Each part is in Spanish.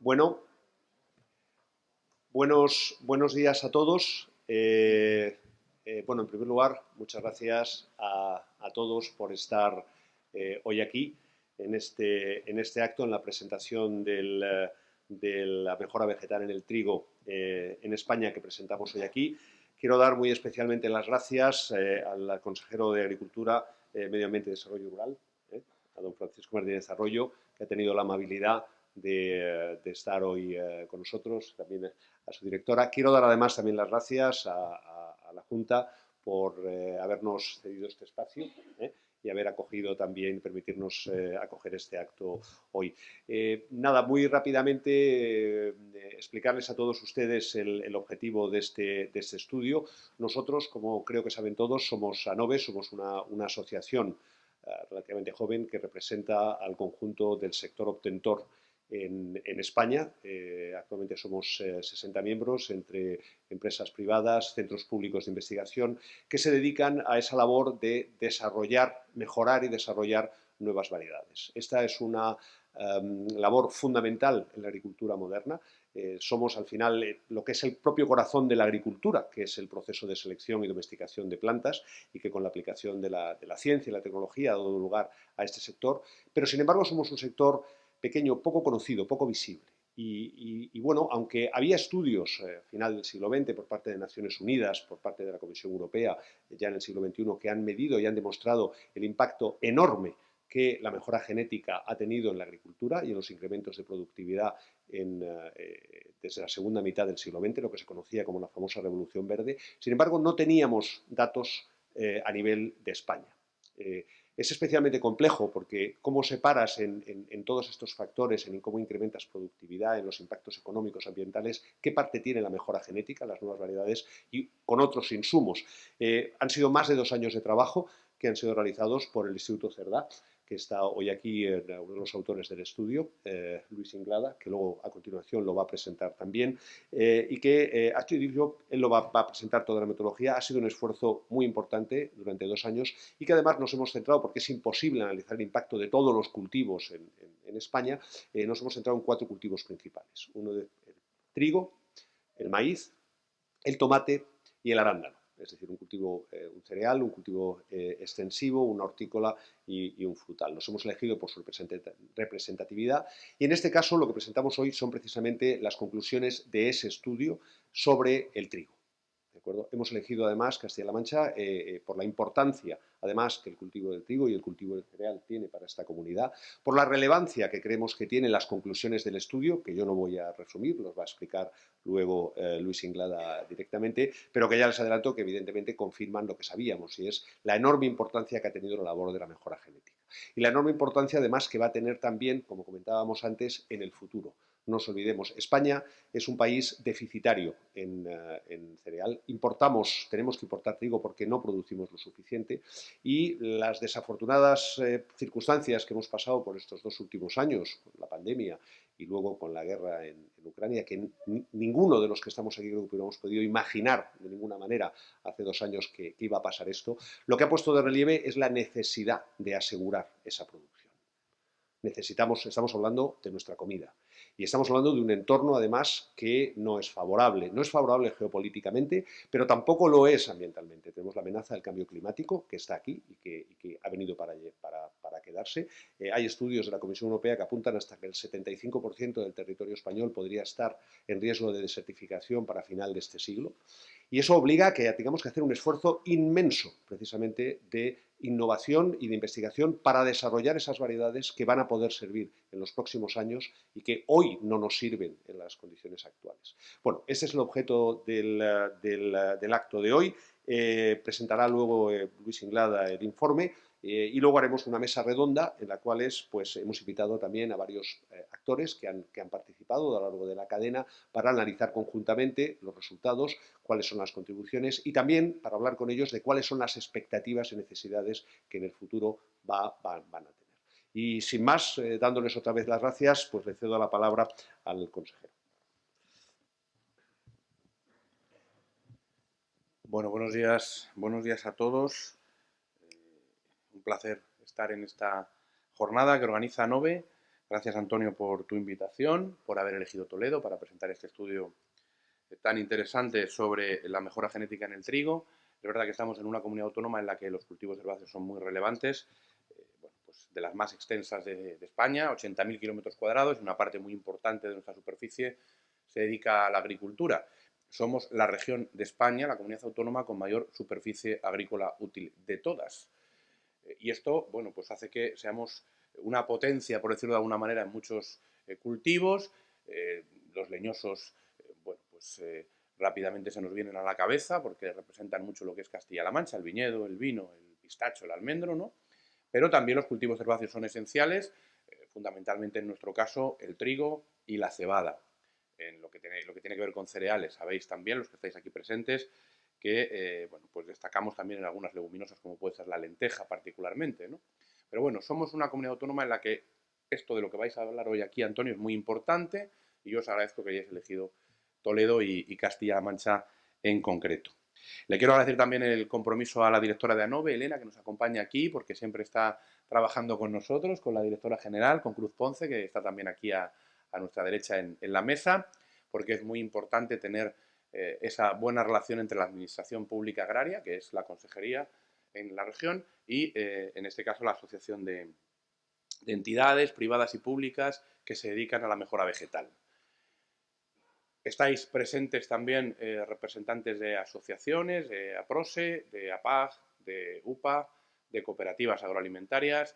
Bueno, buenos días a todos. En primer lugar, muchas gracias a todos por estar hoy aquí en este acto, en la presentación de la mejora vegetal en el trigo en España que presentamos hoy aquí. Quiero dar muy especialmente las gracias al consejero de Agricultura, Medio Ambiente y Desarrollo Rural, a don Francisco Martínez Arroyo, que ha tenido la amabilidad de estar hoy con nosotros, también a su directora. Quiero dar además también las gracias a la Junta por habernos cedido este espacio y haber acogido también, permitirnos acoger este acto hoy. Muy rápidamente explicarles a todos ustedes el objetivo de este estudio. Nosotros, como creo que saben todos, somos ANOVE, somos una asociación relativamente joven que representa al conjunto del sector obtentor en España. Actualmente somos 60 miembros entre empresas privadas, centros públicos de investigación, que se dedican a esa labor de desarrollar, mejorar y desarrollar nuevas variedades. Esta es una labor fundamental en la agricultura moderna. Somos al final lo que es el propio corazón de la agricultura, que es el proceso de selección y domesticación de plantas y que con la aplicación de la ciencia y la tecnología ha dado lugar a este sector. Pero sin embargo somos un sector pequeño, poco conocido, poco visible. Bueno, aunque había estudios a final del siglo XX por parte de Naciones Unidas, por parte de la Comisión Europea, ya en el siglo XXI, que han medido y han demostrado el impacto enorme que la mejora genética ha tenido en la agricultura y en los incrementos de productividad desde la segunda mitad del siglo XX, lo que se conocía como la famosa Revolución Verde. Sin embargo, no teníamos datos a nivel de España. Es especialmente complejo porque cómo separas en todos estos factores, en cómo incrementas productividad, en los impactos económicos, ambientales, qué parte tiene la mejora genética, las nuevas variedades y con otros insumos. Han sido más de 2 años de trabajo que han sido realizados por el Instituto Cerdá, que está hoy aquí uno de los autores del estudio, Luis Inglada, que luego a continuación lo va a presentar también, y que él lo va a presentar toda la metodología. Ha sido un esfuerzo muy importante durante 2 años y que además nos hemos centrado, porque es imposible analizar el impacto de todos los cultivos en España, nos hemos centrado en 4 cultivos principales. Uno de el trigo, el maíz, el tomate y el arándano. Es decir, un cultivo, un cereal, un cultivo extensivo, una hortícola y un frutal. Los hemos elegido por su representatividad y en este caso lo que presentamos hoy son precisamente las conclusiones de ese estudio sobre el trigo. ¿De acuerdo? Hemos elegido además Castilla-La Mancha por la importancia, además, que el cultivo del trigo y el cultivo del cereal tiene para esta comunidad, por la relevancia que creemos que tienen las conclusiones del estudio, que yo no voy a resumir, los va a explicar luego Luis Inglada directamente, pero que ya les adelanto que evidentemente confirman lo que sabíamos, y es la enorme importancia que ha tenido la labor de la mejora genética. Y la enorme importancia además que va a tener también, como comentábamos antes, en el futuro. No nos olvidemos, España es un país deficitario en cereal. Tenemos que importar trigo porque no producimos lo suficiente y las desafortunadas circunstancias que hemos pasado por estos 2 últimos años, con la pandemia y luego con la guerra en Ucrania, que ninguno de los que estamos aquí creo que hubiéramos podido imaginar de ninguna manera hace 2 años que iba a pasar esto, lo que ha puesto de relieve es la necesidad de asegurar esa producción. Estamos hablando de nuestra comida. Y estamos hablando de un entorno, además, que no es favorable. No es favorable geopolíticamente, pero tampoco lo es ambientalmente. Tenemos la amenaza del cambio climático, que está aquí y que ha venido para quedarse. Hay estudios de la Comisión Europea que apuntan hasta que el 75% del territorio español podría estar en riesgo de desertificación para final de este siglo. Y eso obliga a que tengamos que hacer un esfuerzo inmenso, precisamente, de innovación y de investigación para desarrollar esas variedades que van a poder servir en los próximos años y que hoy no nos sirven en las condiciones actuales. Bueno, ese es el objeto del acto de hoy. Presentará luego Luis Inglada el informe y luego haremos una mesa redonda en la cual hemos invitado también a varios actores que han participado a lo largo de la cadena para analizar conjuntamente los resultados, cuáles son las contribuciones y también para hablar con ellos de cuáles son las expectativas y necesidades que en el futuro van a tener. Y sin más, dándoles otra vez las gracias, pues le cedo la palabra al consejero. Bueno, buenos días a todos. Un placer estar en esta jornada que organiza ANOVE, Gracias, Antonio, por tu invitación, por haber elegido Toledo para presentar este estudio tan interesante sobre la mejora genética en el trigo. Es verdad que estamos en una comunidad autónoma en la que los cultivos herbáceos son muy relevantes, bueno, pues de las más extensas de España, 80.000 kilómetros cuadrados, y una parte muy importante de nuestra superficie se dedica a la agricultura. Somos la región de España, la comunidad autónoma con mayor superficie agrícola útil de todas. Y esto, bueno, pues hace que seamos una potencia, por decirlo de alguna manera, en muchos cultivos. Los leñosos, bueno, pues rápidamente se nos vienen a la cabeza porque representan mucho lo que es Castilla-La Mancha, el viñedo, el vino, el pistacho, el almendro, ¿no? Pero también los cultivos herbáceos son esenciales, fundamentalmente en nuestro caso el trigo y la cebada. En lo que tiene que ver con cereales, sabéis también, los que estáis aquí presentes, que bueno, pues destacamos también en algunas leguminosas como puede ser la lenteja particularmente, ¿no? Pero bueno, somos una comunidad autónoma en la que esto de lo que vais a hablar hoy aquí, Antonio, es muy importante y yo os agradezco que hayáis elegido Toledo y Castilla-La Mancha en concreto. Le quiero agradecer también el compromiso a la directora de ANOVE, Elena, que nos acompaña aquí, porque siempre está trabajando con nosotros, con la directora general, con Cruz Ponce, que está también aquí a nuestra derecha en la mesa, porque es muy importante tener esa buena relación entre la Administración Pública Agraria, que es la consejería en la región, y en este caso la Asociación de entidades privadas y públicas que se dedican a la mejora vegetal. Estáis presentes también representantes de asociaciones, de APROSE, de APAG, de UPA, de cooperativas agroalimentarias,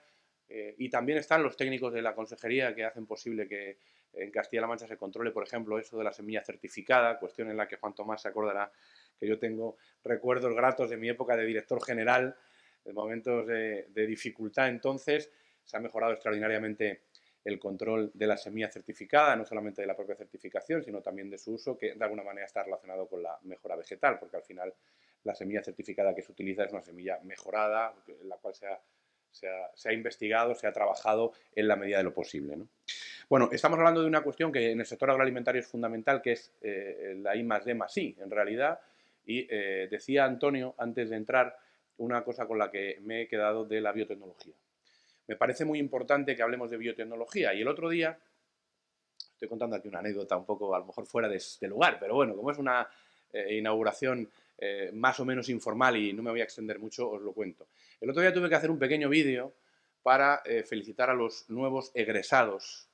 y también están los técnicos de la consejería que hacen posible que en Castilla-La Mancha se controle, por ejemplo, eso de la semilla certificada, cuestión en la que Juan Tomás se acordará que yo tengo recuerdos gratos de mi época de director general, de momentos de dificultad. Entonces se ha mejorado extraordinariamente el control de la semilla certificada, no solamente de la propia certificación, sino también de su uso, que de alguna manera está relacionado con la mejora vegetal, porque al final la semilla certificada que se utiliza es una semilla mejorada, en la cual se ha investigado, se ha trabajado en la medida de lo posible, ¿no? Bueno, estamos hablando de una cuestión que en el sector agroalimentario es fundamental, que es la I+D+I, en realidad, y decía Antonio, antes de entrar, una cosa con la que me he quedado de la biotecnología. Me parece muy importante que hablemos de biotecnología, y el otro día, estoy contando aquí una anécdota un poco a lo mejor fuera de lugar, pero bueno, como es una inauguración más o menos informal y no me voy a extender mucho, os lo cuento. El otro día tuve que hacer un pequeño vídeo para felicitar a los nuevos egresados,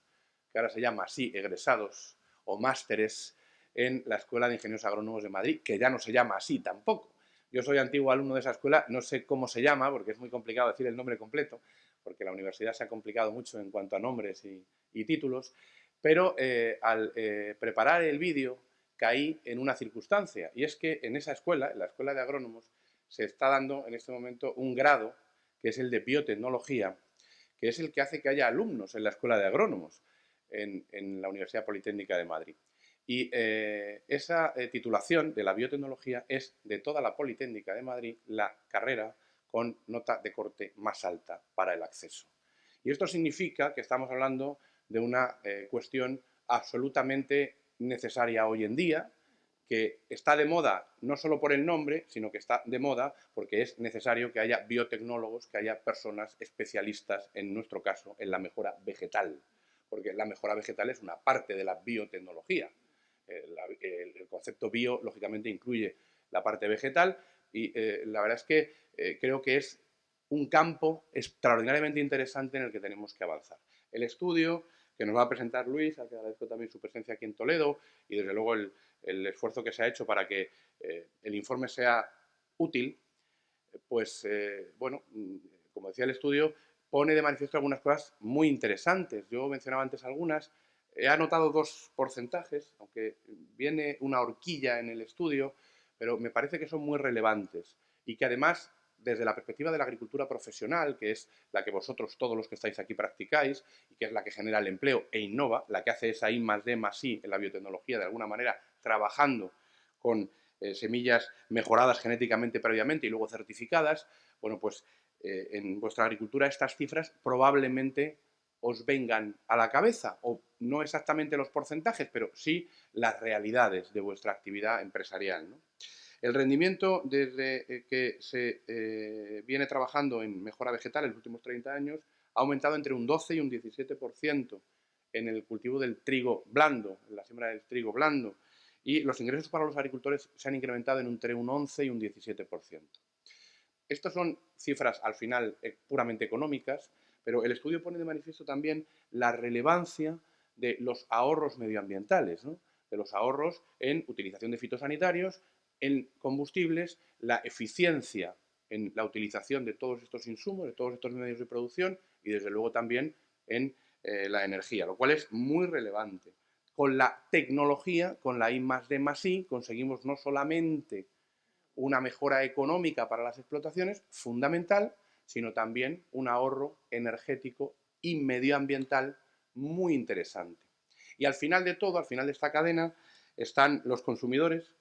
que ahora se llama así, egresados o másteres en la Escuela de Ingenieros Agrónomos de Madrid, que ya no se llama así tampoco. Yo soy antiguo alumno de esa escuela, no sé cómo se llama, porque es muy complicado decir el nombre completo, porque la universidad se ha complicado mucho en cuanto a nombres y títulos, pero al preparar el vídeo caí en una circunstancia, y es que en esa escuela, en la Escuela de Agrónomos, se está dando en este momento un grado, que es el de biotecnología, que es el que hace que haya alumnos en la Escuela de Agrónomos en la Universidad Politécnica de Madrid. Y esa titulación de la biotecnología es de toda la Politécnica de Madrid la carrera con nota de corte más alta para el acceso. Y esto significa que estamos hablando de una cuestión absolutamente necesaria hoy en día, que está de moda no solo por el nombre, sino que está de moda porque es necesario que haya biotecnólogos, que haya personas especialistas, en nuestro caso, en la mejora vegetal, porque la mejora vegetal es una parte de la biotecnología. El concepto bio, lógicamente, incluye la parte vegetal y la verdad es que creo que es un campo extraordinariamente interesante en el que tenemos que avanzar. El estudio que nos va a presentar Luis, al que agradezco también su presencia aquí en Toledo, y desde luego el esfuerzo que se ha hecho para que el informe sea útil, pues bueno, como decía el estudio, pone de manifiesto algunas cosas muy interesantes. Yo mencionaba antes algunas, he anotado dos porcentajes, aunque viene una horquilla en el estudio, pero me parece que son muy relevantes y que además, desde la perspectiva de la agricultura profesional, que es la que vosotros, todos los que estáis aquí, practicáis y que es la que genera el empleo e innova, la que hace esa I+D+I en la biotecnología, de alguna manera trabajando con semillas mejoradas genéticamente previamente y luego certificadas, bueno, pues en vuestra agricultura estas cifras probablemente os vengan a la cabeza, o no exactamente los porcentajes, pero sí las realidades de vuestra actividad empresarial, ¿no? El rendimiento desde que se viene trabajando en mejora vegetal en los últimos 30 años ha aumentado entre un 12 y un 17% en el cultivo del trigo blando, en la siembra del trigo blando, y los ingresos para los agricultores se han incrementado entre un 11 y un 17%. Estas son cifras, al final, puramente económicas, pero el estudio pone de manifiesto también la relevancia de los ahorros medioambientales, ¿no? De los ahorros en utilización de fitosanitarios, en combustibles, la eficiencia en la utilización de todos estos insumos, de todos estos medios de producción y, desde luego, también en la energía, lo cual es muy relevante. Con la tecnología, con la I+D+I, conseguimos no solamente una mejora económica para las explotaciones, fundamental, sino también un ahorro energético y medioambiental muy interesante. Y al final de todo, al final de esta cadena, están los consumidores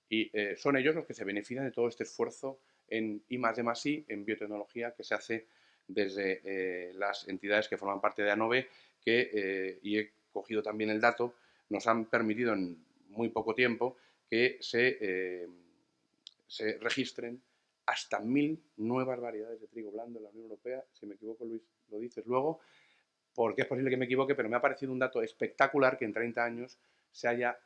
y son ellos los que se benefician de todo este esfuerzo en I+D+I, en biotecnología, que se hace desde las entidades que forman parte de ANOVE, que, y he cogido también el dato, nos han permitido en muy poco tiempo que se registren hasta 1000 nuevas variedades de trigo blando en la Unión Europea. Si me equivoco, Luis, lo dices luego, porque es posible que me equivoque, pero me ha parecido un dato espectacular que en 30 años se haya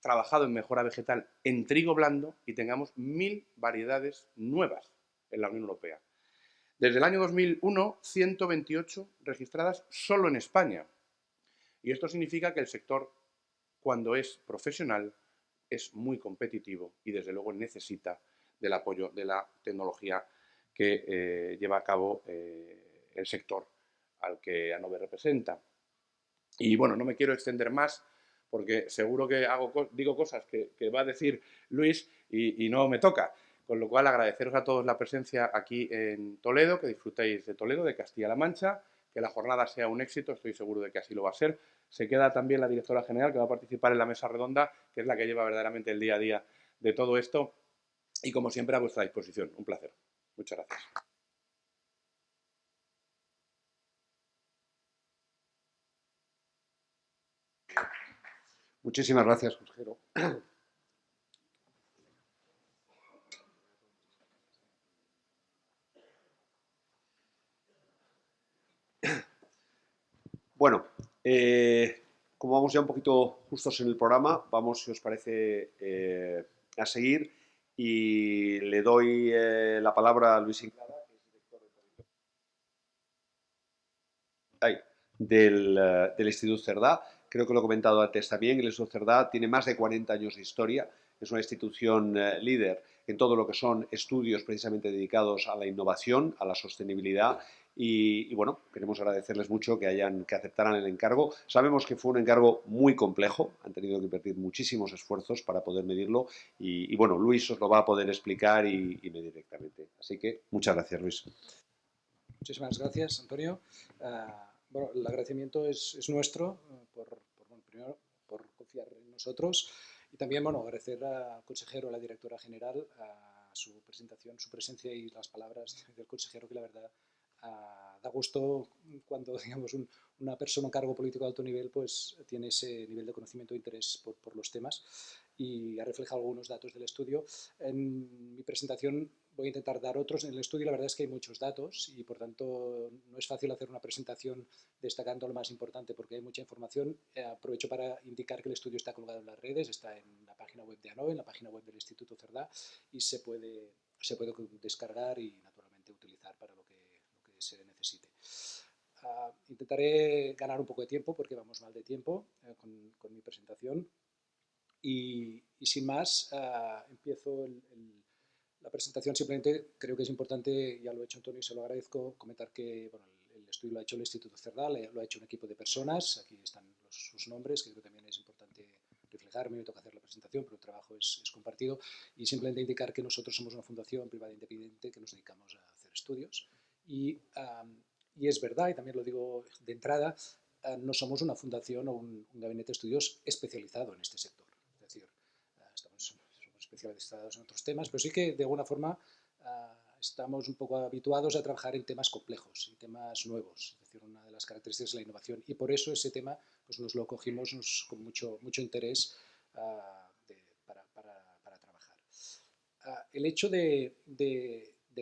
trabajado en mejora vegetal en trigo blando y tengamos 1000 variedades nuevas en la Unión Europea. Desde el año 2001, 128 registradas solo en España. Y esto significa que el sector, cuando es profesional, es muy competitivo y, desde luego, necesita del apoyo de la tecnología que lleva a cabo el sector al que ANOVE representa. Y bueno, no me quiero extender más porque seguro que digo cosas que va a decir Luis y no me toca. Con lo cual, agradeceros a todos la presencia aquí en Toledo, que disfrutéis de Toledo, de Castilla-La Mancha, que la jornada sea un éxito, estoy seguro de que así lo va a ser. Se queda también la directora general, que va a participar en la mesa redonda, que es la que lleva verdaderamente el día a día de todo esto. Y, como siempre, a vuestra disposición. Un placer. Muchas gracias. Muchísimas gracias, consejero. Bueno, como vamos ya un poquito justos en el programa, vamos, si os parece, a seguir y le doy la palabra a Luis Inclada, que es director del Instituto Cerdá. Creo que lo he comentado antes también, el Instituto Cerdá tiene más de 40 años de historia, es una institución líder en todo lo que son estudios precisamente dedicados a la innovación, a la sostenibilidad y bueno, queremos agradecerles mucho que aceptaran el encargo. Sabemos que fue un encargo muy complejo, han tenido que invertir muchísimos esfuerzos para poder medirlo y bueno, Luis os lo va a poder explicar y medir directamente. Así que muchas gracias, Luis. Muchísimas gracias, Antonio. Bueno, el agradecimiento es nuestro primero por confiar en nosotros y también, bueno, agradecer al consejero, a la directora general, a su presentación, su presencia y las palabras del consejero, que la verdad da gusto cuando, digamos, una persona, un cargo político de alto nivel, pues tiene ese nivel de conocimiento e interés por los temas, y ha reflejado algunos datos del estudio. En mi presentación voy a intentar dar otros. En el estudio la verdad es que hay muchos datos y, por tanto, no es fácil hacer una presentación destacando lo más importante porque hay mucha información. Aprovecho para indicar que el estudio está colgado en las redes, está en la página web de ANOVE, en la página web del Instituto Cerdá, y se puede descargar y, naturalmente, utilizar para lo que se necesite. Intentaré ganar un poco de tiempo porque vamos mal de tiempo con mi presentación. Y sin más, empiezo la presentación. Simplemente creo que es importante, ya lo ha hecho Antonio y se lo agradezco, comentar que bueno, el estudio lo ha hecho el Instituto Cerdá, lo ha hecho un equipo de personas, aquí están sus nombres, que creo que también es importante reflejar. A mí me toca hacer la presentación, pero el trabajo es compartido, y simplemente indicar que nosotros somos una fundación privada independiente que nos dedicamos a hacer estudios y es verdad, y también lo digo de entrada, no somos una fundación o un gabinete de estudios especializado en este sector. Es decir, somos especializados en otros temas, pero sí que de alguna forma estamos un poco habituados a trabajar en temas complejos, en temas nuevos. Es decir, una de las características es la innovación, y por eso ese tema pues nos lo cogimos con mucho interés para trabajar. El hecho de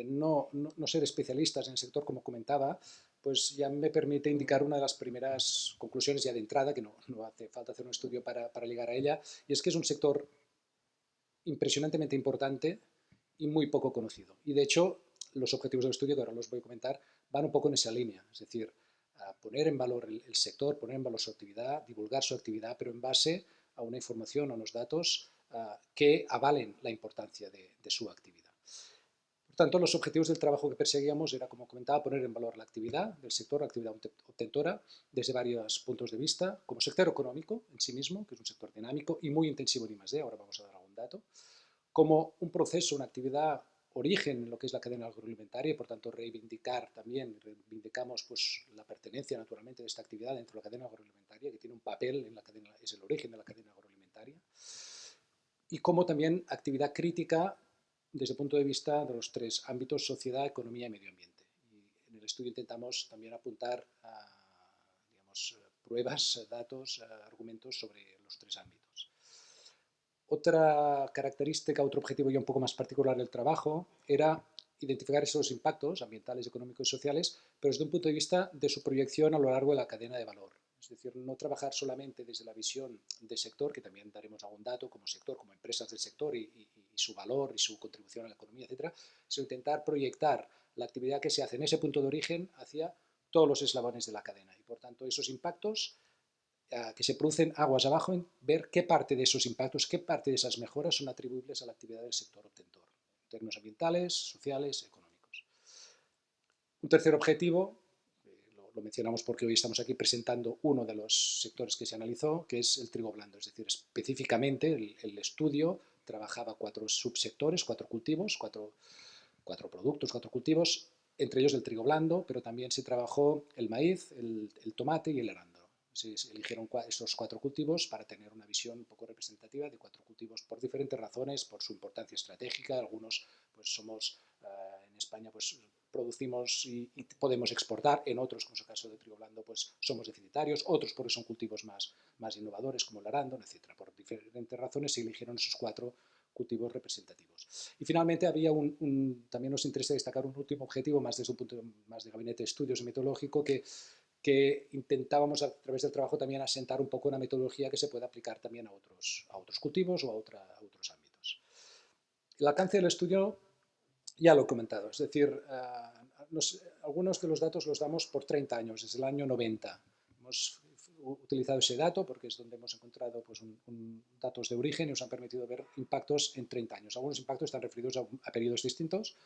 no ser especialistas en el sector, como comentaba, pues ya me permite indicar una de las primeras conclusiones ya de entrada, que no hace falta hacer un estudio para llegar a ella, y es que es un sector impresionantemente importante y muy poco conocido. Y de hecho, los objetivos del estudio, que ahora los voy a comentar, van un poco en esa línea, es decir, a poner en valor el sector, poner en valor su actividad, divulgar su actividad, pero en base a una información, a unos datos que avalen la importancia de su actividad. Por tanto, los objetivos del trabajo que perseguíamos era, como comentaba, poner en valor la actividad del sector, la actividad obtentora, desde varios puntos de vista, como sector económico en sí mismo, que es un sector dinámico y muy intensivo en I+D, ahora vamos a dar algún dato, como un proceso, una actividad origen en lo que es la cadena agroalimentaria y por tanto reivindicamos pues, la pertenencia naturalmente de esta actividad dentro de la cadena agroalimentaria, que tiene un papel en la cadena, es el origen de la cadena agroalimentaria, y como también actividad crítica desde el punto de vista de los tres ámbitos: sociedad, economía y medio ambiente. Y en el estudio intentamos también apuntar a digamos, pruebas, datos, argumentos sobre los tres ámbitos. Otra característica, otro objetivo ya un poco más particular del trabajo era identificar esos impactos ambientales, económicos y sociales, pero desde un punto de vista de su proyección a lo largo de la cadena de valor. Es decir, no trabajar solamente desde la visión de sector, que también daremos algún dato como sector, como empresas del sector y su valor y su contribución a la economía, etcétera, sino intentar proyectar la actividad que se hace en ese punto de origen hacia todos los eslabones de la cadena. Y por tanto, esos impactos que se producen aguas abajo, en ver qué parte de esos impactos, qué parte de esas mejoras son atribuibles a la actividad del sector obtentor, en términos ambientales, sociales, económicos. Un tercer objetivo, lo mencionamos porque hoy estamos aquí presentando uno de los sectores que se analizó, que es el trigo blando, es decir, específicamente el estudio trabajaba 4 subsectores, 4 cultivos, 4 productos, 4 cultivos, entre ellos el trigo blando, pero también se trabajó el maíz, el tomate y el arándano. Se eligieron estos 4 cultivos para tener una visión un poco representativa de 4 cultivos por diferentes razones, por su importancia estratégica. Algunos pues somos, en España pues producimos y podemos exportar, en otros, como es el caso del trigo blando, pues somos deficitarios, otros porque son cultivos más innovadores como el arándano, etc. Por diferentes razones se eligieron esos 4 cultivos representativos. Y finalmente había también nos interesa destacar un último objetivo, más desde un punto más de gabinete de estudios y metodológico, que intentábamos a través del trabajo también asentar un poco una metodología que se pueda aplicar también a otros cultivos o a otros ámbitos. El alcance del estudio ya lo he comentado, es decir, algunos de los datos los damos por 30 años, desde el año 90. Hemos utilizado ese dato porque es donde hemos encontrado pues, datos de origen y nos han permitido ver impactos en 30 años. Algunos impactos están referidos a periodos distintos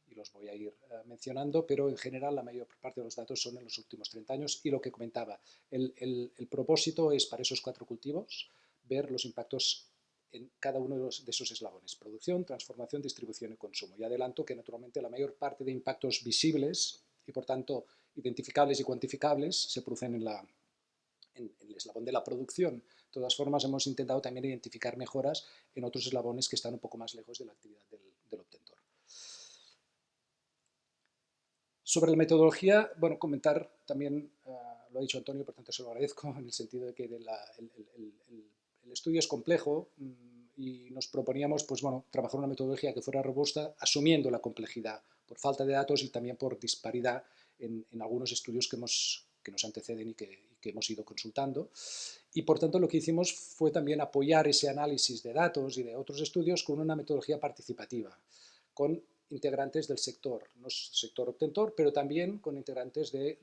y los voy a ir mencionando, pero en general la mayor parte de los datos son en los últimos 30 años y lo que comentaba, el propósito es para esos 4 cultivos ver los impactos en cada uno de esos eslabones: producción, transformación, distribución y consumo. Y adelanto que naturalmente la mayor parte de impactos visibles y por tanto identificables y cuantificables se producen en el eslabón de la producción. De todas formas, hemos intentado también identificar mejoras en otros eslabones que están un poco más lejos de la actividad del obtentor. Sobre la metodología, bueno, comentar también, lo ha dicho Antonio, por tanto se lo agradezco, en el sentido de que el estudio es complejo y nos proponíamos pues, bueno, trabajar una metodología que fuera robusta, asumiendo la complejidad por falta de datos y también por disparidad en algunos estudios que nos anteceden y que hemos ido consultando. Y por tanto lo que hicimos fue también apoyar ese análisis de datos y de otros estudios con una metodología participativa, con integrantes del sector, no sector obtentor, pero también con integrantes de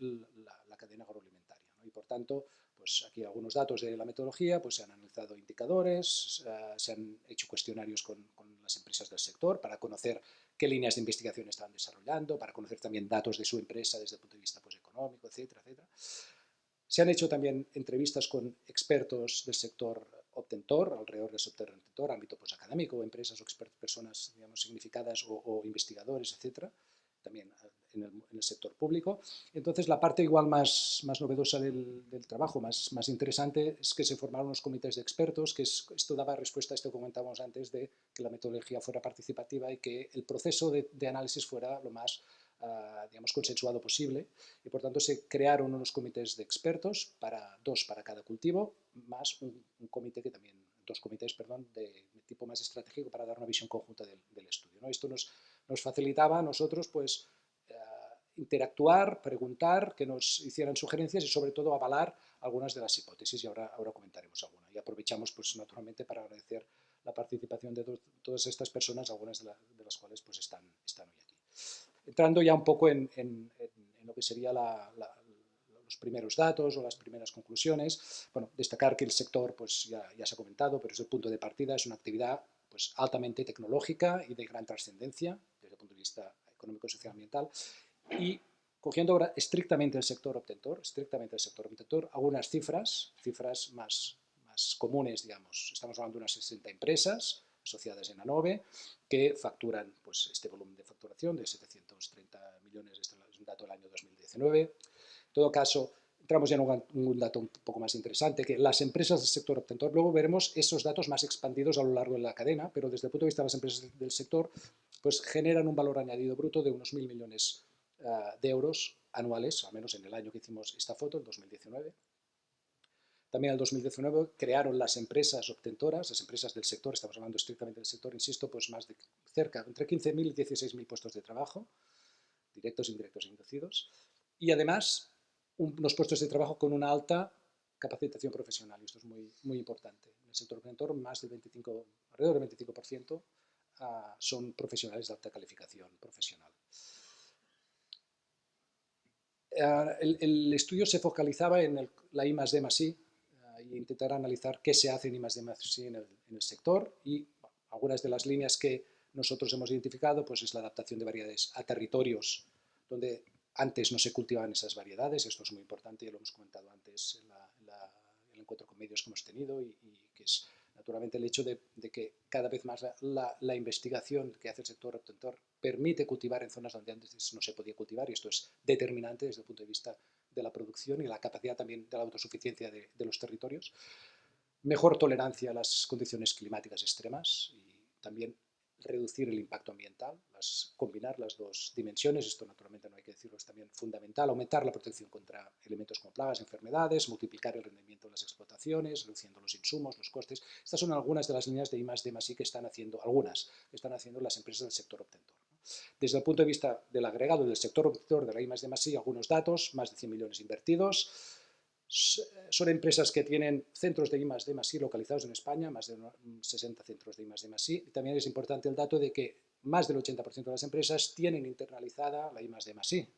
la cadena agroalimentaria, ¿no? Y por tanto, pues aquí algunos datos de la metodología, pues se han analizado indicadores, se han hecho cuestionarios con las empresas del sector para conocer qué líneas de investigación están desarrollando, para conocer también datos de su empresa desde el punto de vista pues, económico, etcétera, etcétera. Se han hecho también entrevistas con expertos del sector obtentor, alrededor del sector obtentor, ámbito pues, académico, empresas o personas digamos, significadas o investigadores, etcétera, también en el sector público. Entonces, la parte igual más novedosa del trabajo, más interesante, es que se formaron unos comités de expertos, que esto daba respuesta a esto que comentábamos antes de que la metodología fuera participativa y que el proceso de análisis fuera lo más digamos, consensuado posible, y por tanto se crearon unos comités de expertos, 2 para cada cultivo, más un comité que también, 2 comités, perdón, de tipo más estratégico para dar una visión conjunta del estudio, ¿no? Esto nos facilitaba a nosotros pues, interactuar, preguntar, que nos hicieran sugerencias y sobre todo avalar algunas de las hipótesis, y ahora comentaremos alguna. Y aprovechamos pues naturalmente para agradecer la participación de todas estas personas, algunas de las cuales pues están hoy aquí. Entrando ya un poco en lo que sería los primeros datos o las primeras conclusiones, bueno, destacar que el sector pues ya se ha comentado, pero es el punto de partida, es una actividad pues altamente tecnológica y de gran trascendencia desde el punto de vista económico, social, ambiental, y cogiendo ahora estrictamente el sector obtentor, algunas cifras más comunes, digamos. Estamos hablando de unas 60 empresas asociadas en ANOVE que facturan pues, este volumen de facturación de 730 millones, este es un dato del año 2019. En todo caso, entramos ya en un dato un poco más interesante, que las empresas del sector obtentor, luego veremos esos datos más expandidos a lo largo de la cadena, pero desde el punto de vista de las empresas del sector, pues generan un valor añadido bruto de unos 1.000 millones de euros anuales, al menos en el año que hicimos esta foto, el 2019. También en el 2019 crearon las empresas obtentoras, las empresas del sector, estamos hablando estrictamente del sector, insisto, pues más de cerca, entre 15.000 y 16.000 puestos de trabajo, directos, indirectos e inducidos, y además unos puestos de trabajo con una alta capacitación profesional, y esto es muy importante. En el sector obtentor, alrededor del 25% son profesionales de alta calificación profesional. El estudio se focalizaba en la I+D+I e intentar analizar qué se hace en I+D+I en el sector, y bueno, algunas de las líneas que nosotros hemos identificado pues es la adaptación de variedades a territorios donde antes no se cultivaban esas variedades. Esto es muy importante, ya lo hemos comentado antes en el encuentro con medios que hemos tenido, y que es naturalmente el hecho de que cada vez más la investigación que hace el sector obtentor permite cultivar en zonas donde antes no se podía cultivar, y esto es determinante desde el punto de vista de la producción y la capacidad también de la autosuficiencia de los territorios. Mejor tolerancia a las condiciones climáticas extremas y también reducir el impacto ambiental, combinar las dos dimensiones. Esto naturalmente no hay que decirlo, es también fundamental. Aumentar la protección contra elementos como plagas, enfermedades, multiplicar el rendimiento de las explotaciones, reduciendo los insumos, los costes. Estas son algunas de las líneas de I+D+I que están haciendo, las empresas del sector obtentor. Desde el punto de vista del agregado del sector obtentor de la I+D+I, algunos datos: más de 100 millones invertidos. Son empresas que tienen centros de I+D+I localizados en España, más de 60 centros de I+D+I. Y también es importante el dato de que más del 80% de las empresas tienen internalizada la I+D+I. Y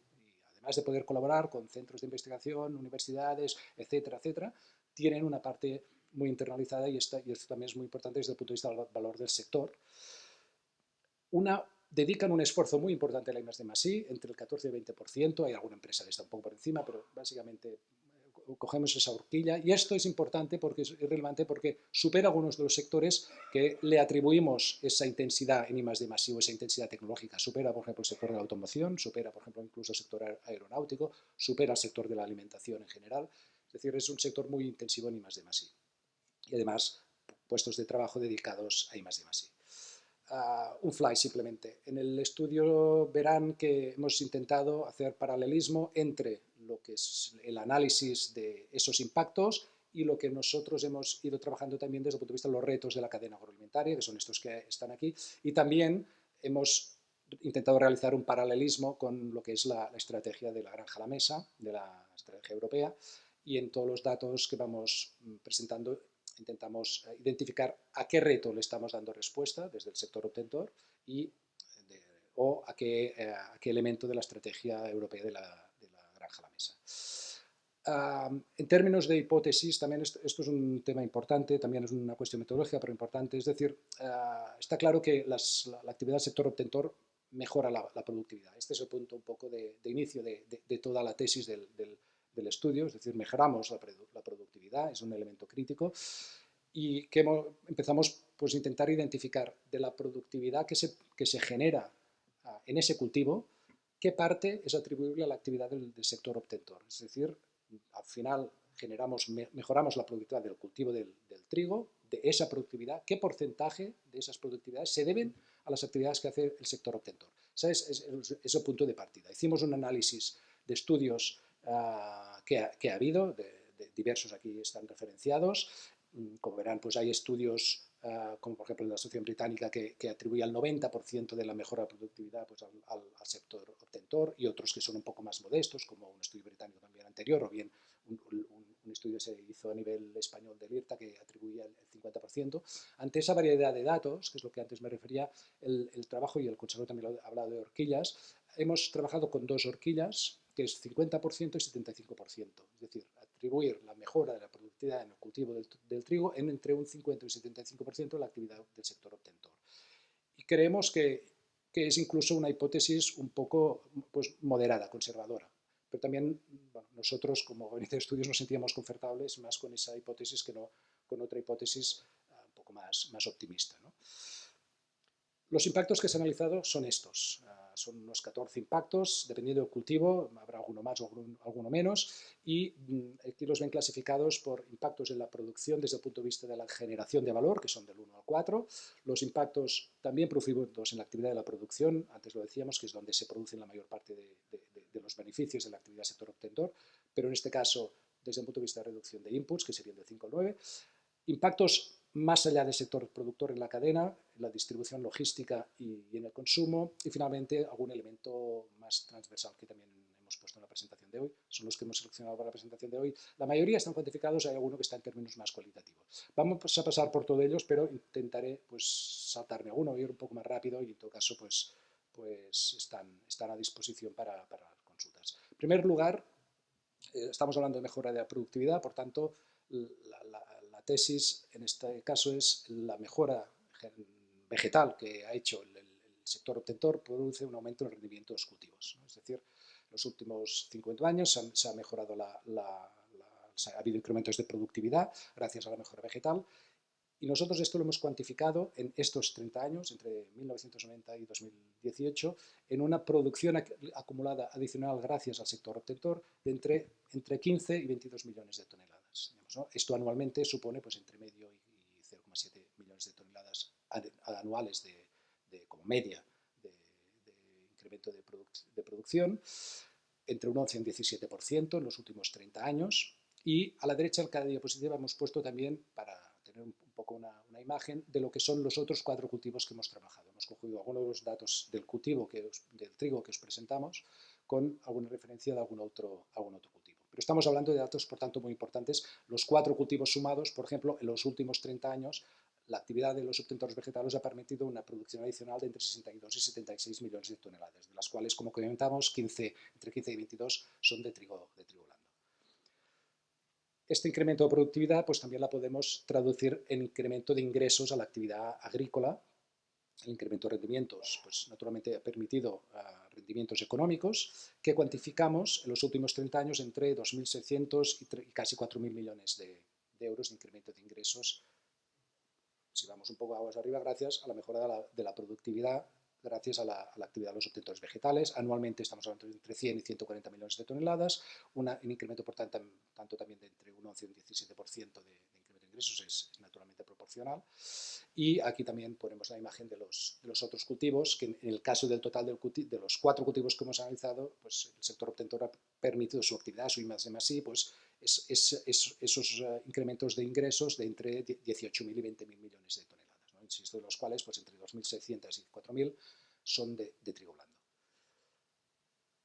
además de poder colaborar con centros de investigación, universidades, etcétera, etcétera, tienen una parte muy internalizada, y esto también es muy importante desde el punto de vista del valor del sector. Dedican un esfuerzo muy importante a la I+D+I, entre el 14 y el 20%. Hay alguna empresa que está un poco por encima, pero básicamente cogemos esa horquilla, y esto es importante porque es relevante, porque supera algunos de los sectores que le atribuimos esa intensidad en I+D+I o esa intensidad tecnológica. Supera, por ejemplo, el sector de la automoción, supera, por ejemplo, incluso el sector aeronáutico, supera el sector de la alimentación en general. Es decir, es un sector muy intensivo en I+D+I. Y además, puestos de trabajo dedicados a I+D+I. Un fly simplemente. En el estudio verán que hemos intentado hacer paralelismo entre lo que es el análisis de esos impactos y lo que nosotros hemos ido trabajando también desde el punto de vista de los retos de la cadena agroalimentaria, que son estos que están aquí, y también hemos intentado realizar un paralelismo con lo que es la estrategia de la granja a la mesa, de la estrategia europea, y en todos los datos que vamos presentando intentamos identificar a qué reto le estamos dando respuesta desde el sector obtentor o a qué elemento de la estrategia europea de la granja a la mesa. En términos de hipótesis, también esto es un tema importante, también es una cuestión metodológica, pero importante. Es decir, está claro que la actividad del sector obtentor mejora la productividad. Este es el punto un poco de inicio de toda la tesis del estudio, es decir, mejoramos la productividad, es un elemento crítico, y que empezamos pues, a intentar identificar de la productividad que se genera en ese cultivo, qué parte es atribuible a la actividad del sector obtentor. Es decir, al final mejoramos la productividad del cultivo del trigo, de esa productividad, qué porcentaje de esas productividades se deben a las actividades que hace el sector obtentor. Ese es el punto de partida. Hicimos un análisis de estudios que ha habido, de diversos aquí están referenciados. Como verán, pues hay estudios como por ejemplo la Asociación Británica, que atribuye el 90% de la mejora de productividad pues, al sector obtentor, y otros que son un poco más modestos, como un estudio británico también anterior, o bien un estudio que se hizo a nivel español del IRTA que atribuía el 50%. Ante esa variedad de datos, que es lo que antes me refería, el trabajo, y el consejero también lo ha hablado de horquillas, hemos trabajado con dos horquillas, que es 50% y 75%. Es decir, atribuir la mejora de la productividad en el cultivo del trigo en entre un 50 y 75% de la actividad del sector obtentor. Y creemos que es incluso una hipótesis un poco pues, moderada, conservadora. Pero también bueno, nosotros, como gabinete de estudios, nos sentíamos confortables más con esa hipótesis que no con otra hipótesis un poco más optimista, ¿no? Los impactos que se han analizado son estos. Son unos 14 impactos, dependiendo del cultivo, habrá alguno más o alguno menos, y aquí los ven clasificados por impactos en la producción desde el punto de vista de la generación de valor, que son del 1 al 4, los impactos también producidos en la actividad de la producción, antes lo decíamos, que es donde se producen la mayor parte de los beneficios de la actividad del sector obtentor, pero en este caso desde el punto de vista de reducción de inputs, que serían del 5 al 9, impactos más allá del sector productor en la cadena, en la distribución logística y en el consumo, y finalmente algún elemento más transversal que también hemos puesto en la presentación de hoy, son los que hemos seleccionado para la presentación de hoy. La mayoría están cuantificados, hay alguno que está en términos más cualitativos. Vamos a pasar por todos ellos, pero intentaré pues, saltarme alguno, ir un poco más rápido, y en todo caso pues están a disposición para las consultas. En primer lugar, estamos hablando de mejora de la productividad, por tanto, la tesis en este caso es la mejora vegetal que ha hecho el sector obtentor produce un aumento en el rendimiento de los cultivos, ¿no? Es decir, en los últimos 50 años se ha mejorado ha habido incrementos de productividad gracias a la mejora vegetal, y nosotros esto lo hemos cuantificado en estos 30 años, entre 1990 y 2018, en una producción acumulada adicional gracias al sector obtentor de entre 15 y 22 millones de toneladas. Digamos, ¿no? Esto anualmente supone pues, entre medio y 0,7 millones de toneladas anuales como media de incremento de producción, entre un 11 y un 17% en los últimos 30 años. Y a la derecha de cada diapositiva hemos puesto también, para tener un poco una imagen de lo que son los otros 4 cultivos que hemos trabajado. Hemos cogido algunos de los datos del cultivo, del trigo que os presentamos, con alguna referencia de algún otro cultivo. Pero estamos hablando de datos, por tanto, muy importantes. Los 4 cultivos sumados, por ejemplo, en los últimos 30 años, la actividad de los obtentores vegetales ha permitido una producción adicional de entre 62 y 76 millones de toneladas, de las cuales, como comentamos, entre 15 y 22 son de trigo blando. Este incremento de productividad pues, también la podemos traducir en incremento de ingresos a la actividad agrícola. El incremento de rendimientos pues, naturalmente ha permitido rendimientos económicos que cuantificamos en los últimos 30 años entre 2.600 y casi 4.000 millones de euros de incremento de ingresos, si vamos un poco aguas arriba, gracias a la mejora de la productividad, gracias a la actividad de los obtentores vegetales. Anualmente estamos hablando de entre 100 y 140 millones de toneladas, un incremento, por tanto, también de entre un 11 y un 17% de incremento de ingresos es naturalmente proporcional. Y aquí también ponemos la imagen de los otros cultivos, que en el caso del total de los 4 cultivos que hemos analizado, pues el sector obtentor ha permitido su actividad, su I+D+I, pues esos incrementos de ingresos de entre 18.000 y 20.000 millones de toneladas, ¿no? Insisto, de los cuales pues entre 2.600 y 4.000 son de trigo blando.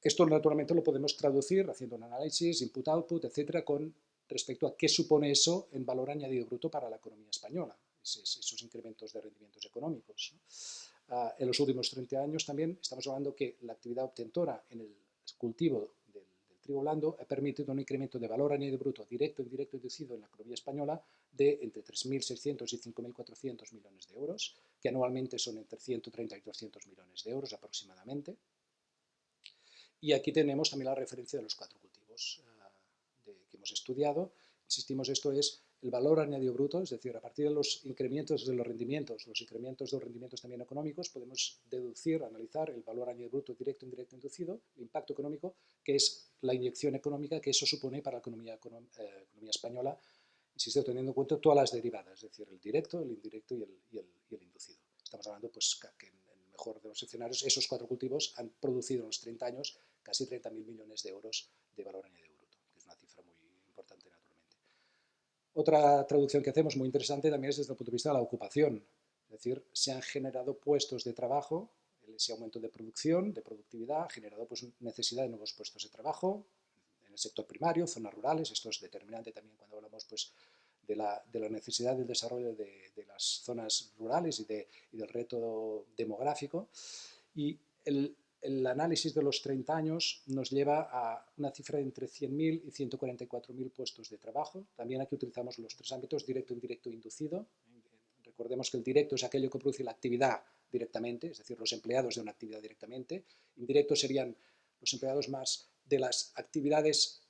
Esto naturalmente lo podemos traducir haciendo un análisis, input-output, etcétera, con respecto a qué supone eso en valor añadido bruto para la economía española, esos incrementos de rendimientos económicos, ¿no? En los últimos 30 años también estamos hablando que la actividad obtentora en el cultivo del trigo blando ha permitido un incremento de valor añadido bruto directo, indirecto y inducido en la economía española de entre 3.600 y 5.400 millones de euros, que anualmente son entre 130 y 200 millones de euros aproximadamente. Y aquí tenemos también la referencia de los 4 cultivos que hemos estudiado. Insistimos, esto es el valor añadido bruto, es decir, a partir de los incrementos de los rendimientos también económicos, podemos deducir, analizar el valor añadido bruto directo, indirecto, inducido, el impacto económico, que es la inyección económica que eso supone para la economía española, insisto, teniendo en cuenta todas las derivadas, es decir, el directo, el indirecto y el inducido. Estamos hablando pues, que en el mejor de los escenarios, esos 4 cultivos han producido en los 30 años casi 30.000 millones de euros de valor añadido bruto, que es una cifra muy importante naturalmente. Otra traducción que hacemos muy interesante también es desde el punto de vista de la ocupación. Es decir, se han generado puestos de trabajo, ese aumento de producción, de productividad, ha generado pues, necesidad de nuevos puestos de trabajo en el sector primario, zonas rurales. Esto es determinante también cuando hablamos pues, de la necesidad del desarrollo de las zonas rurales y del reto demográfico. Y el análisis de los 30 años nos lleva a una cifra de entre 100.000 y 144.000 puestos de trabajo. También aquí utilizamos los tres ámbitos, directo, indirecto e inducido. Recordemos que el directo es aquello que produce la actividad directamente, es decir, los empleados de una actividad directamente. Indirectos serían los empleados más de las actividades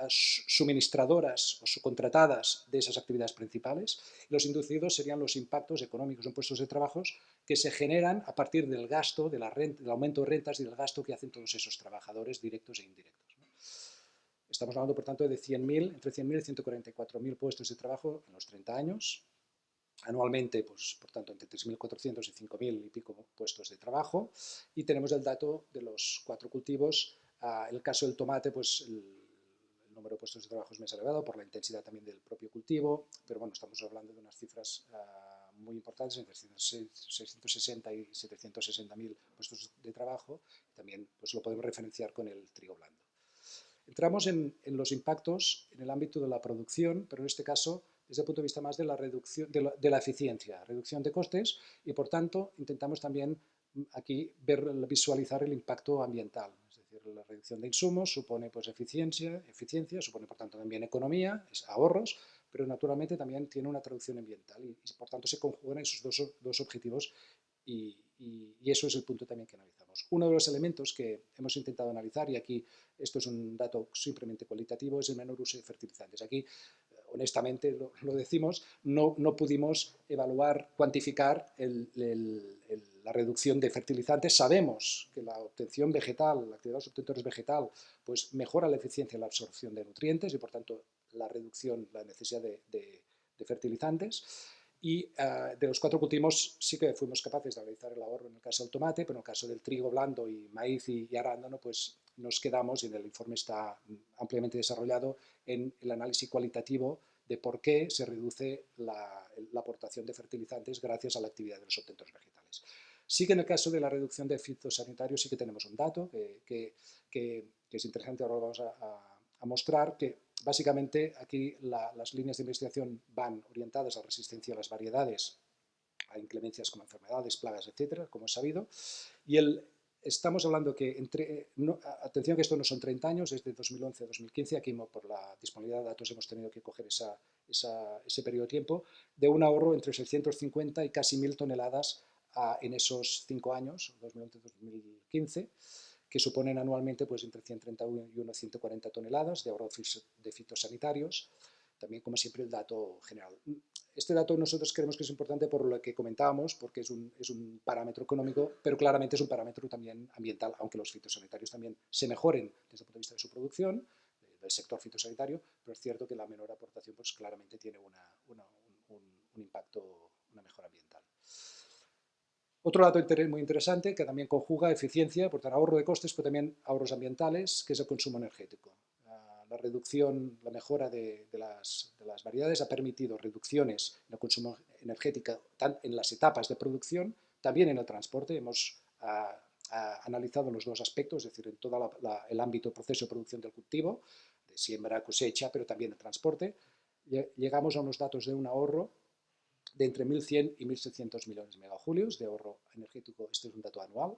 suministradoras o subcontratadas de esas actividades principales. Los inducidos serían los impactos económicos en puestos de trabajo que se generan a partir del gasto, del aumento de rentas y del gasto que hacen todos esos trabajadores directos e indirectos. Estamos hablando, por tanto, de 100.000, entre 100.000 y 144.000 puestos de trabajo en los 30 años. Anualmente, pues, por tanto, entre 3.400 y 5.000 y pico puestos de trabajo. Y tenemos el dato de los 4 cultivos. En el caso del tomate, pues el número de puestos de trabajo es más elevado por la intensidad también del propio cultivo, pero bueno, estamos hablando de unas cifras muy importantes, entre 660 y 760.000 puestos de trabajo. También pues, lo podemos referenciar con el trigo blando. Entramos en los impactos en el ámbito de la producción, pero en este caso desde el punto de vista más de la reducción de la eficiencia, reducción de costes, y por tanto intentamos también aquí visualizar el impacto ambiental. Es decir, la reducción de insumos supone pues, eficiencia, supone por tanto también economía, ahorros, pero naturalmente también tiene una traducción ambiental y por tanto se conjugan esos dos objetivos y eso es el punto también que analizamos. Uno de los elementos que hemos intentado analizar, y aquí esto es un dato simplemente cualitativo, es el menor uso de fertilizantes. Aquí, honestamente, lo decimos, no pudimos evaluar, cuantificar la reducción de fertilizantes. Sabemos que la obtención vegetal, la actividad de los obtentores vegetal, pues mejora la eficiencia en la absorción de nutrientes y, por tanto, la reducción, la necesidad de fertilizantes. Y de los 4 cultivos sí que fuimos capaces de analizar el ahorro en el caso del tomate, pero en el caso del trigo blando y maíz y arándano, pues nos quedamos, y en el informe está ampliamente desarrollado, en el análisis cualitativo de por qué se reduce la aportación de fertilizantes gracias a la actividad de los obtentores vegetales. Sí que en el caso de la reducción de fitosanitarios sí que tenemos un dato que es interesante, ahora lo vamos a mostrar, que básicamente aquí las líneas de investigación van orientadas a la resistencia a las variedades, a inclemencias como enfermedades, plagas, etcétera, como es sabido, y estamos hablando que, atención que esto no son 30 años, es de 2011 a 2015, aquí por la disponibilidad de datos hemos tenido que coger ese periodo de tiempo, de un ahorro entre 650 y casi 1.000 toneladas en esos 5 años, 2011-2015, que suponen anualmente pues, entre 131 y 140 toneladas de ahorro de fitosanitarios. También, como siempre, el dato general. Este dato nosotros creemos que es importante por lo que comentábamos, porque es un parámetro económico, pero claramente es un parámetro también ambiental, aunque los fitosanitarios también se mejoren desde el punto de vista de su producción, del sector fitosanitario, pero es cierto que la menor aportación pues, claramente tiene un impacto, una mejora ambiental. Otro dato muy interesante que también conjuga eficiencia, por tanto ahorro de costes, pero también ahorros ambientales, que es el consumo energético. La reducción, la mejora de las variedades ha permitido reducciones en el consumo energético en las etapas de producción, también en el transporte. Hemos analizado los dos aspectos, es decir, en todo el ámbito proceso de producción del cultivo, de siembra, cosecha, pero también el transporte. Llegamos a unos datos de un ahorro de entre 1.100 y 1.600 millones de megajulios de ahorro energético. Este es un dato anual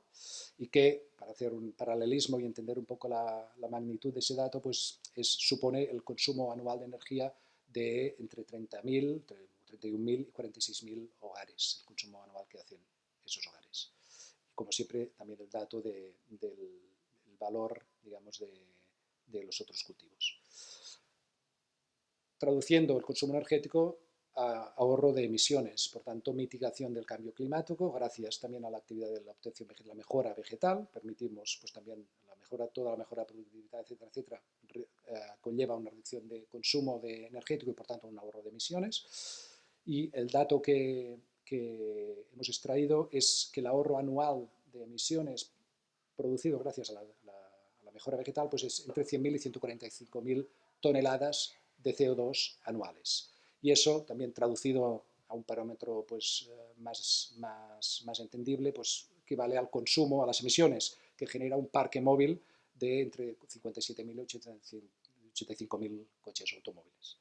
y que, para hacer un paralelismo y entender un poco la magnitud de ese dato, pues supone el consumo anual de energía de entre 30.000, 31.000 y 46.000 hogares, el consumo anual que hacen esos hogares. Y como siempre, también el dato del valor, digamos, de los otros cultivos. Traduciendo el consumo energético a ahorro de emisiones, por tanto mitigación del cambio climático, gracias también a la actividad de la obtención vegetal, la mejora vegetal, permitimos pues también toda la mejora de productividad, etcétera, etcétera, conlleva una reducción de consumo energético y por tanto un ahorro de emisiones. Y el dato que hemos extraído es que el ahorro anual de emisiones producido gracias a la mejora vegetal pues es entre 100.000 y 145.000 toneladas de CO2 anuales. Y eso también traducido a un parámetro pues, más entendible, pues equivale al consumo, a las emisiones que genera un parque móvil de entre 57.000 y 85.000 coches automóviles.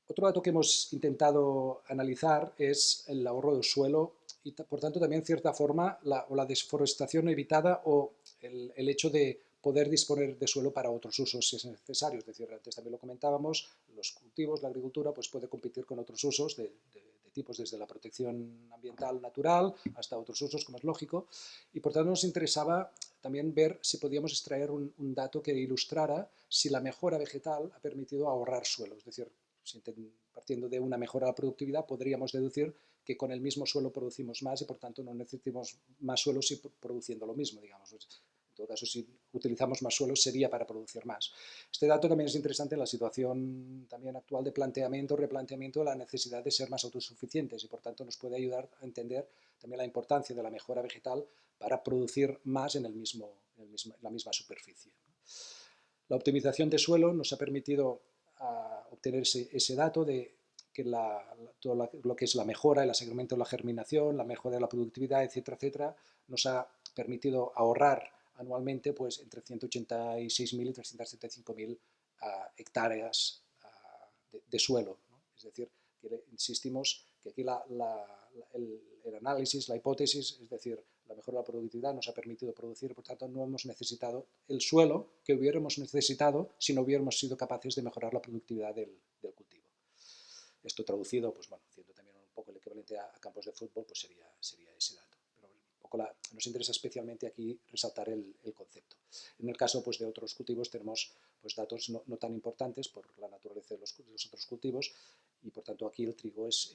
Otro dato que hemos intentado analizar es el ahorro de suelo y, por tanto, también, en cierta forma, la desforestación evitada o el hecho de poder disponer de suelo para otros usos si es necesario. Es decir, antes también lo comentábamos, los cultivos, la agricultura, pues puede competir con otros usos de tipos desde la protección ambiental natural hasta otros usos, como es lógico, y por tanto nos interesaba también ver si podíamos extraer un dato que ilustrara si la mejora vegetal ha permitido ahorrar suelo. Es decir, partiendo de una mejora de la productividad, podríamos deducir que con el mismo suelo producimos más y por tanto no necesitamos más suelo si produciendo lo mismo, digamos. En todo caso, si utilizamos más suelo sería para producir más. Este dato también es interesante en la situación también actual de planteamiento, replanteamiento de la necesidad de ser más autosuficientes y por tanto nos puede ayudar a entender también la importancia de la mejora vegetal para producir más en la misma superficie. La optimización de suelo nos ha permitido obtener ese dato de que todo lo que es la mejora, el aseguramiento de la germinación, la mejora de la productividad, etcétera, etcétera, nos ha permitido ahorrar anualmente pues, entre 186.000 y 375.000 hectáreas de suelo, ¿no? Es decir, que insistimos que aquí el análisis, la hipótesis, es decir, la mejora de la productividad nos ha permitido producir, por tanto no hemos necesitado el suelo que hubiéramos necesitado si no hubiéramos sido capaces de mejorar la productividad del cultivo. Esto traducido, pues bueno, haciendo también un poco el equivalente a campos de fútbol, pues sería ese dato. Pero un poco nos interesa especialmente aquí resaltar el concepto. En el caso pues, de otros cultivos tenemos pues, datos no tan importantes por la naturaleza de los otros cultivos y por tanto aquí el trigo es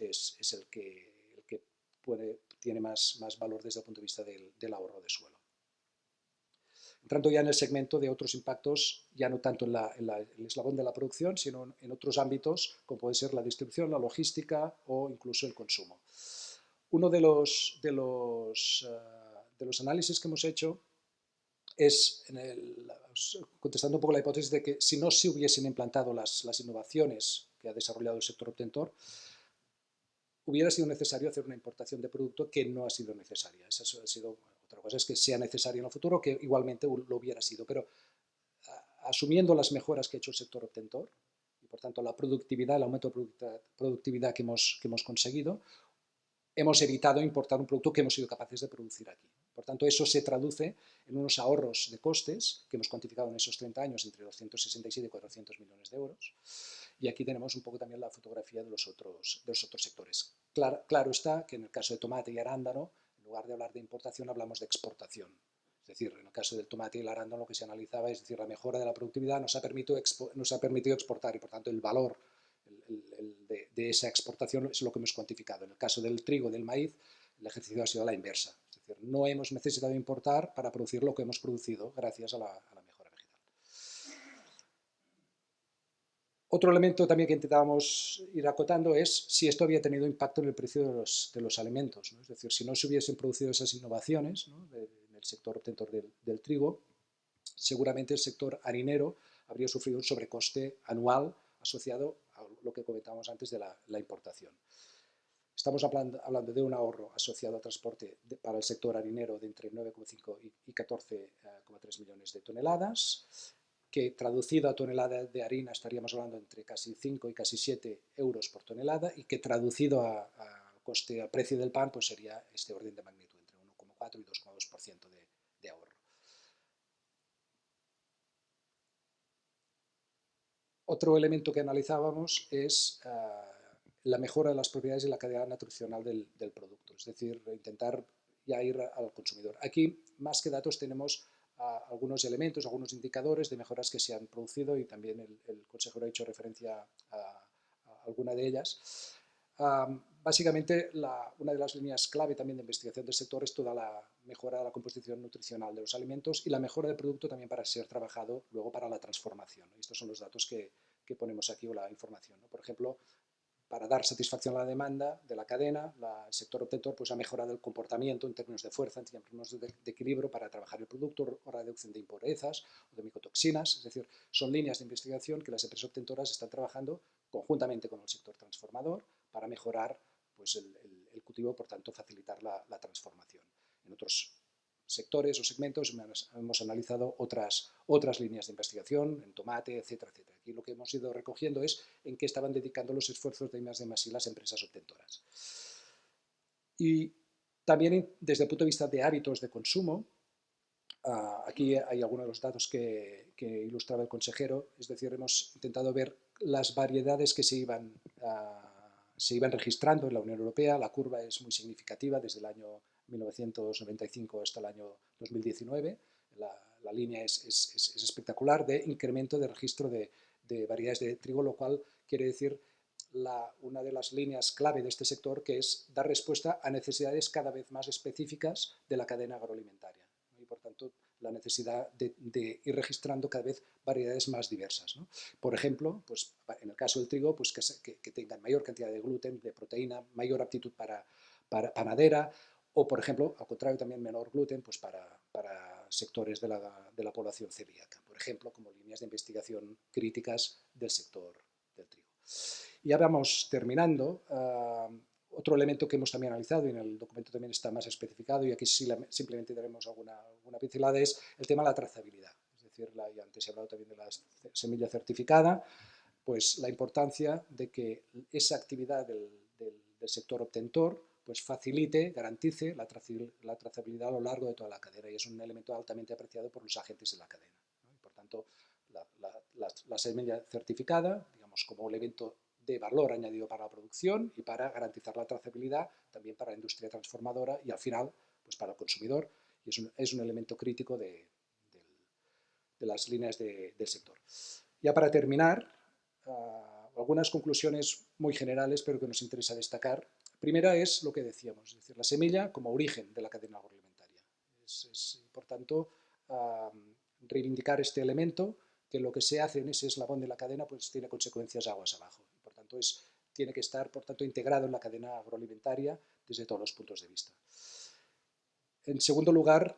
el que tiene más valor desde el punto de vista del ahorro de suelo. Entrando ya en el segmento de otros impactos, ya no tanto en el eslabón de la producción, sino en otros ámbitos, como puede ser la distribución, la logística o incluso el consumo. Uno de los análisis que hemos hecho es, contestando un poco la hipótesis de que si no se hubiesen implantado las innovaciones que ha desarrollado el sector obtentor, hubiera sido necesario hacer una importación de producto que no ha sido necesaria. Esa ha sido, otra cosa es que sea necesario en el futuro, que igualmente lo hubiera sido, pero asumiendo las mejoras que ha hecho el sector obtentor y por tanto la productividad, el aumento de productividad que hemos conseguido, hemos evitado importar un producto que hemos sido capaces de producir aquí. Por tanto, eso se traduce en unos ahorros de costes que hemos cuantificado en esos 30 años entre 267 y 400 millones de euros. Y aquí tenemos un poco también la fotografía de los otros sectores. Claro está que en el caso de tomate y arándano, en lugar de hablar de importación, hablamos de exportación. Es decir, en el caso del tomate y el arándano lo que se analizaba es decir, la mejora de la productividad nos ha permitido exportar y por tanto el valor de esa exportación es lo que hemos cuantificado. En el caso del trigo, del maíz, el ejercicio ha sido a la inversa. Es decir, no hemos necesitado importar para producir lo que hemos producido gracias a la mejora vegetal. Otro elemento también que intentábamos ir acotando es si esto había tenido impacto en el precio de los alimentos, ¿no? Es decir, si no se hubiesen producido esas innovaciones, ¿no? en el sector obtentor del trigo, seguramente el sector harinero habría sufrido un sobrecoste anual asociado a lo que comentábamos antes de la importación. Estamos hablando de un ahorro asociado al transporte para el sector harinero de entre 9,5 y 14,3 millones de toneladas, que traducido a tonelada de harina estaríamos hablando entre casi 5 y casi 7 euros por tonelada y que traducido a precio del pan pues sería este orden de magnitud, entre 1,4 y 2,2% de ahorro. Otro elemento que analizábamos es la mejora de las propiedades y la calidad nutricional del producto, es decir, intentar ya ir al consumidor. Aquí, más que datos, tenemos algunos elementos, algunos indicadores de mejoras que se han producido y también el consejero ha hecho referencia a alguna de ellas. Básicamente, una de las líneas clave también de investigación del sector es toda la mejora de la composición nutricional de los alimentos y la mejora del producto también para ser trabajado luego para la transformación. Estos son los datos que ponemos aquí o la información, ¿no? Por ejemplo, para dar satisfacción a la demanda de la cadena, el sector obtentor pues, ha mejorado el comportamiento en términos de fuerza, en términos de equilibrio para trabajar el producto o reducción de impurezas o de micotoxinas. Es decir, son líneas de investigación que las empresas obtentoras están trabajando conjuntamente con el sector transformador para mejorar pues, el cultivo, por tanto, facilitar la transformación. En otros sectores o segmentos hemos analizado otras líneas de investigación, en tomate, etcétera, etcétera. Aquí lo que hemos ido recogiendo es en qué estaban dedicando los esfuerzos de I+D+I las empresas obtentoras. Y también desde el punto de vista de hábitos de consumo, aquí hay algunos de los datos que ilustraba el consejero, es decir, hemos intentado ver las variedades que se iban registrando en la Unión Europea. La curva es muy significativa desde el año 1995 hasta el año 2019. La línea es espectacular de incremento de registro de variedades de trigo, lo cual quiere decir una de las líneas clave de este sector, que es dar respuesta a necesidades cada vez más específicas de la cadena agroalimentaria. Y por tanto, la necesidad de ir registrando cada vez variedades más diversas, ¿no? Por ejemplo, pues, en el caso del trigo, pues que tengan mayor cantidad de gluten, de proteína, mayor aptitud para panadera, o, por ejemplo, al contrario, también menor gluten pues para sectores de la población celíaca, por ejemplo, como líneas de investigación críticas del sector del trigo. Y ya vamos terminando. Otro elemento que hemos también analizado, y en el documento también está más especificado, y aquí sí simplemente daremos alguna pincelada, es el tema de la trazabilidad. Es decir, y antes he hablado también de la semilla certificada, pues la importancia de que esa actividad del sector obtentor pues facilite, garantice la trazabilidad a lo largo de toda la cadena, y es un elemento altamente apreciado por los agentes de la cadena, ¿no? Y por tanto, la semilla certificada, digamos, como elemento de valor añadido para la producción y para garantizar la trazabilidad también para la industria transformadora y al final pues para el consumidor, y es un elemento crítico de las líneas del sector. Ya para terminar, algunas conclusiones muy generales pero que nos interesa destacar. Primera es lo que decíamos, es decir, la semilla como origen de la cadena agroalimentaria. Es por tanto, reivindicar este elemento, que lo que se hace en ese eslabón de la cadena pues tiene consecuencias aguas abajo. Por tanto, tiene que estar por tanto, integrado en la cadena agroalimentaria desde todos los puntos de vista. En segundo lugar,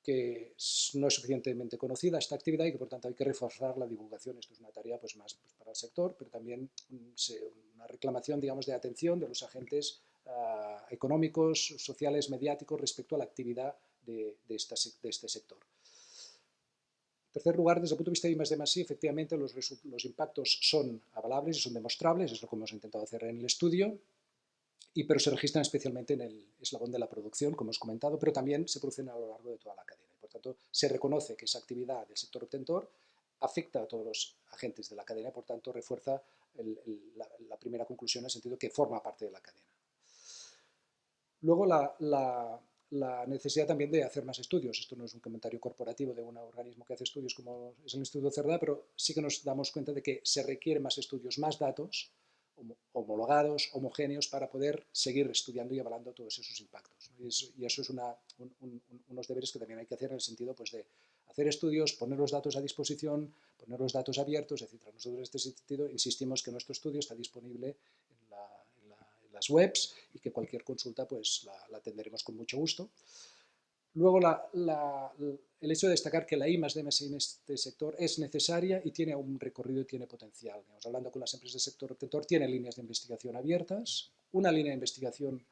que no es suficientemente conocida esta actividad y que por tanto hay que reforzar la divulgación. Esto es una tarea pues, más pues, para el sector, pero también una reclamación, digamos, de atención de los agentes económicos, sociales, mediáticos respecto a la actividad de este sector. En tercer lugar, desde el punto de vista de I+D+I, efectivamente los impactos son avalables y son demostrables, es lo que hemos intentado hacer en el estudio, pero se registran especialmente en el eslabón de la producción, como os he comentado, pero también se producen a lo largo de toda la cadena. Por tanto, se reconoce que esa actividad del sector obtentor afecta a todos los agentes de la cadena, por tanto, refuerza la primera conclusión en el sentido que forma parte de la cadena. Luego, la necesidad también de hacer más estudios. Esto no es un comentario corporativo de un organismo que hace estudios como es el Instituto Cerdá, pero sí que nos damos cuenta de que se requieren más estudios, más datos homologados, homogéneos, para poder seguir estudiando y avalando todos esos impactos. Y eso es unos deberes que también hay que hacer en el sentido pues, de hacer estudios, poner los datos a disposición, poner los datos abiertos, etc. Nosotros en este sentido insistimos que nuestro estudio está disponible en las webs y que cualquier consulta pues, la atenderemos con mucho gusto. Luego, el hecho de destacar que la I+D+I en este sector es necesaria y tiene un recorrido y tiene potencial. Digamos, hablando con las empresas del sector obtentor, tiene líneas de investigación abiertas. Una línea de investigación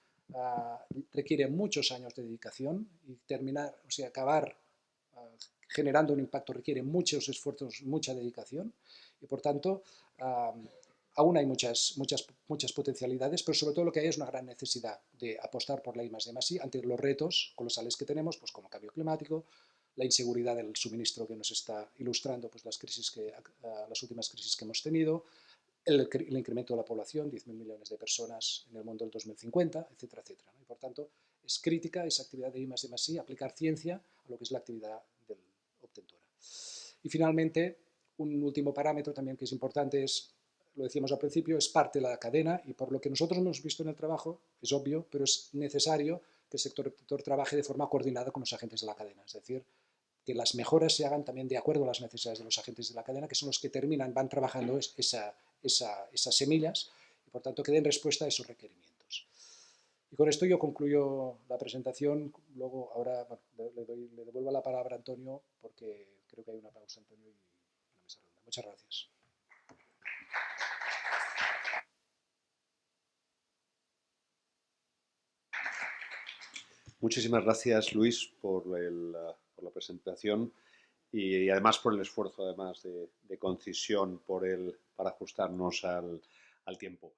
requiere muchos años de dedicación y acabar generando un impacto requiere muchos esfuerzos, mucha dedicación y, por tanto, aún hay muchas potencialidades, pero sobre todo lo que hay es una gran necesidad de apostar por la I+D+I ante los retos colosales que tenemos, pues como cambio climático, la inseguridad del suministro que nos está ilustrando pues, las últimas crisis que hemos tenido, el incremento de la población, 10.000 millones de personas en el mundo del 2050, etcétera, etcétera, ¿no? Y por tanto, es crítica esa actividad de I+D+I, aplicar ciencia a lo que es la actividad del obtentora. Y finalmente, un último parámetro también que es importante es, lo decíamos al principio, es parte de la cadena y por lo que nosotros hemos visto en el trabajo, es obvio, pero es necesario que el sector obtentor trabaje de forma coordinada con los agentes de la cadena, es decir, que las mejoras se hagan también de acuerdo a las necesidades de los agentes de la cadena, que son los que van trabajando esas semillas. por tanto, que den respuesta a esos requerimientos. Y con esto yo concluyo la presentación. Luego, ahora le devuelvo la palabra a Antonio, porque creo que hay una pausa, Antonio, y una mesa redonda. Muchas gracias. Muchísimas gracias, Luis, por la presentación y además por el esfuerzo además de concisión para ajustarnos al tiempo.